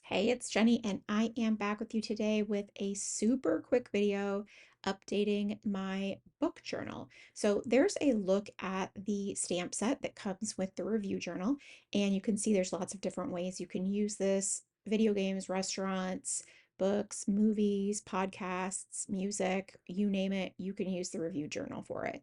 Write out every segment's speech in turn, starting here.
Hey, it's Jenny, and I am back with you today with a super quick video updating my book journal. So there's a look at the stamp set that comes with the review journal, and you can see there's lots of different ways you can use this: video games, restaurants, books, movies, podcasts, music, you name it, you can use the review journal for it.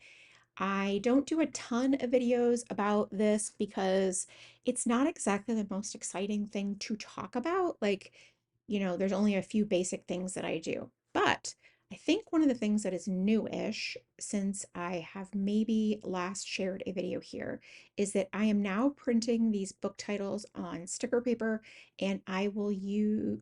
I don't do a ton of videos about this because it's not exactly the most exciting thing to talk about. There's only a few basic things that I do. But I think one of the things that is new-ish since I have maybe last shared a video here is that I am now printing these book titles on sticker paper, and I will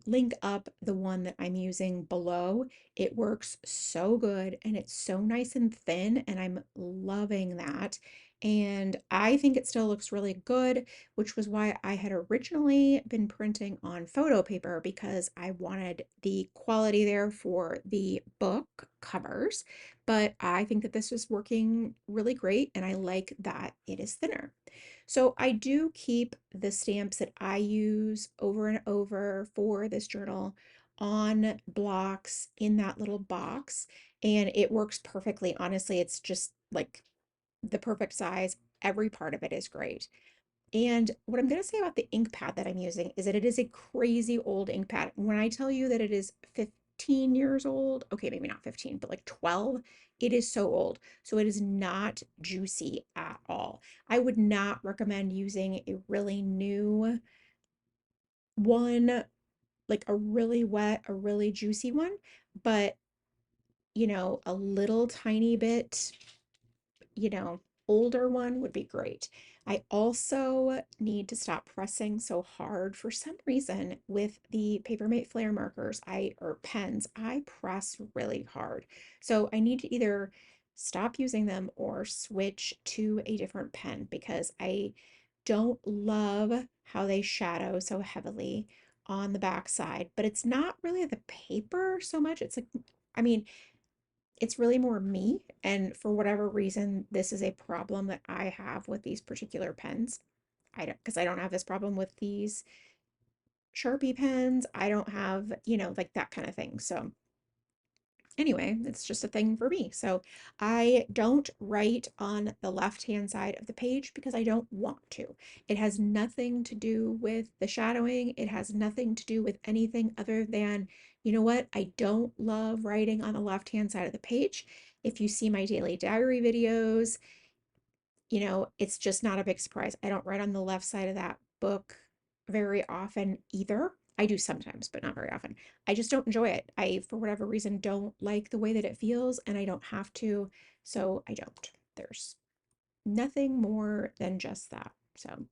link up the one that I'm using below. It works so good and it's so nice and thin, and I'm loving that. And I think it still looks really good, which was why I had originally been printing on photo paper because I wanted the quality there for the book covers. But I think that this is working really great, and I like that it is thinner. So I do keep the stamps that I use over and over for this journal on blocks in that little box, and it works perfectly. Honestly, it's just like the perfect size. Every part of it is great. And what I'm going to say about the ink pad that I'm using is that it is a crazy old ink pad. When I tell you that it is 15 years old, okay, maybe not 15, but like 12, it is so old. So it is not juicy at all. I would not recommend using a really new one, like a really wet, a really juicy one, but a little tiny bit, you know, older one would be great. I also need to stop pressing so hard. For some reason, with the Papermate Flare markers, or pens, I press really hard. So I need to either stop using them or switch to a different pen because I don't love how they shadow so heavily on the back side. But it's not really the paper so much. I mean, it's really more me. And for whatever reason, this is a problem that I have with these particular pens. Because I don't have this problem with these Sharpie pens. I don't have, like that kind of thing. So anyway, it's just a thing for me. So I don't write on the left-hand side of the page because I don't want to. It has nothing to do with the shadowing. It has nothing to do with anything other than, you know what? I don't love writing on the left-hand side of the page. If you see my daily diary videos, it's just not a big surprise. I don't write on the left side of that book very often either. I do sometimes, but not very often. I just don't enjoy it. I, for whatever reason, don't like the way that it feels, and I don't have to, so I don't. There's nothing more than just that. So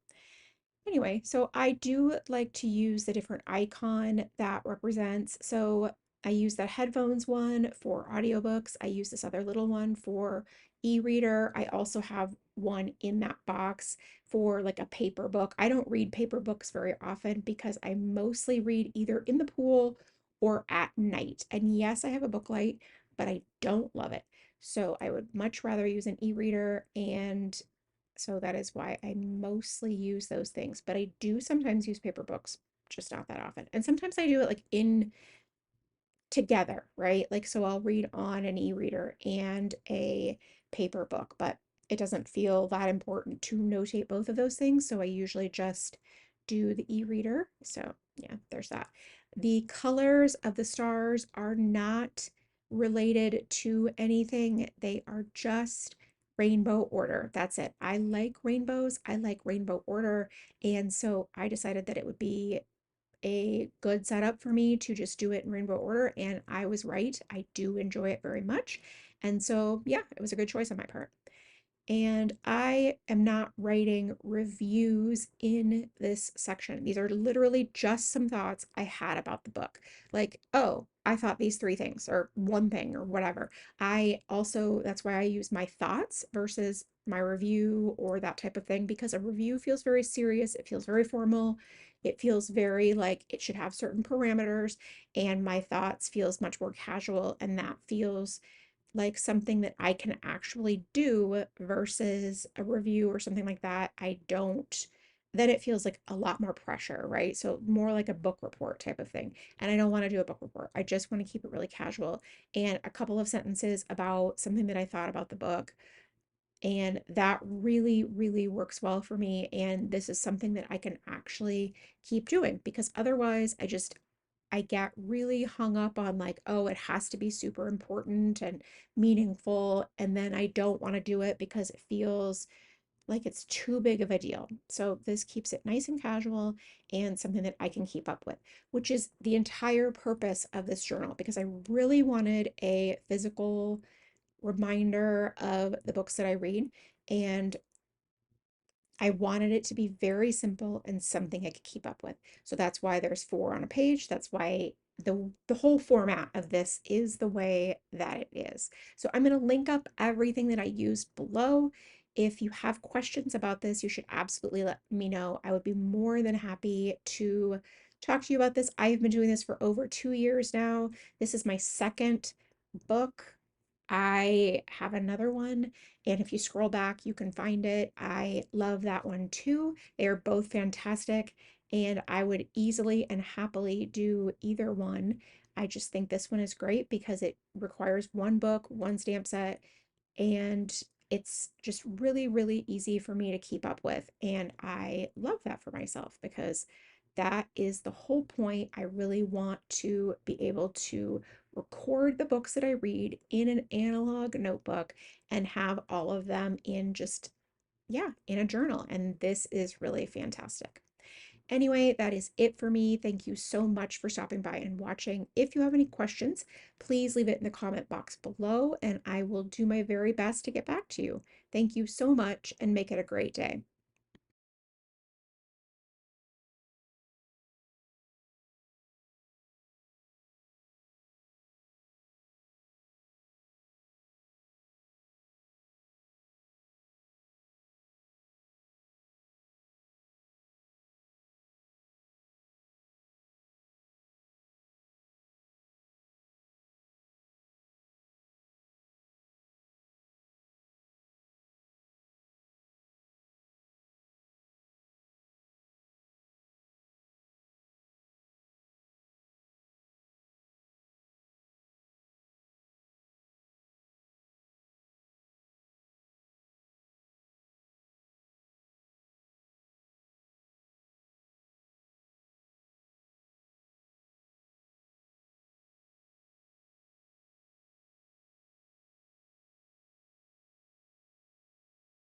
anyway, so I do like to use the different icon that represents. So I use the headphones one for audiobooks. I use this other little one for e-reader. I also have one in that box for like a paper book. I don't read paper books very often because I mostly read either in the pool or at night. And yes, I have a book light, but I don't love it. So I would much rather use an e-reader, and so that is why I mostly use those things. But I do sometimes use paper books, just not that often. And sometimes I do it like in together, right? Like, so I'll read on an e-reader and a paper book, but it doesn't feel that important to notate both of those things. So I usually just do the e-reader. So yeah, there's that. The colors of the stars are not related to anything. They are just rainbow order. That's it. I like rainbows. I like rainbow order. And so I decided that it would be a good setup for me to just do it in rainbow order, and I was right. I do enjoy it very much. And so, yeah, it was a good choice on my part. And I am not writing reviews in this section. These are literally just some thoughts I had about the book. Like, oh, I thought these three things, or one thing, or whatever. That's why I use my thoughts versus my review or that type of thing, because a review feels very serious. It feels very formal. It feels very like it should have certain parameters. And my thoughts feels much more casual, and that feels like something that I can actually do versus a review or something like that. I don't then it feels like a lot more pressure, right? So more like a book report type of thing. And I don't want to do a book report. I just want to keep it really casual and a couple of sentences about something that I thought about the book. And that really, really works well for me. And this is something that I can actually keep doing because otherwise I get really hung up on like, oh, it has to be super important and meaningful. And then I don't want to do it because it feels like it's too big of a deal. So this keeps it nice and casual and something that I can keep up with, which is the entire purpose of this journal because I really wanted a physical reminder of the books that I read. And I wanted it to be very simple and something I could keep up with. So that's why there's four on a page. That's why the whole format of this is the way that it is. So I'm going to link up everything that I used below. If you have questions about this, you should absolutely let me know. I would be more than happy to talk to you about this. I've been doing this for over 2 years now. This is my second book. I have another one, and if you scroll back, you can find it. I love that one too. They are both fantastic, and I would easily and happily do either one. I just think this one is great because it requires one book, one stamp set, and it's just really, really easy for me to keep up with. And I love that for myself because that is the whole point. I really want to be able to record the books that I read in an analog notebook and have all of them in just, yeah, in a journal. And this is really fantastic. Anyway, that is it for me. Thank you so much for stopping by and watching. If you have any questions, please leave it in the comment box below and I will do my very best to get back to you. Thank you so much and make it a great day.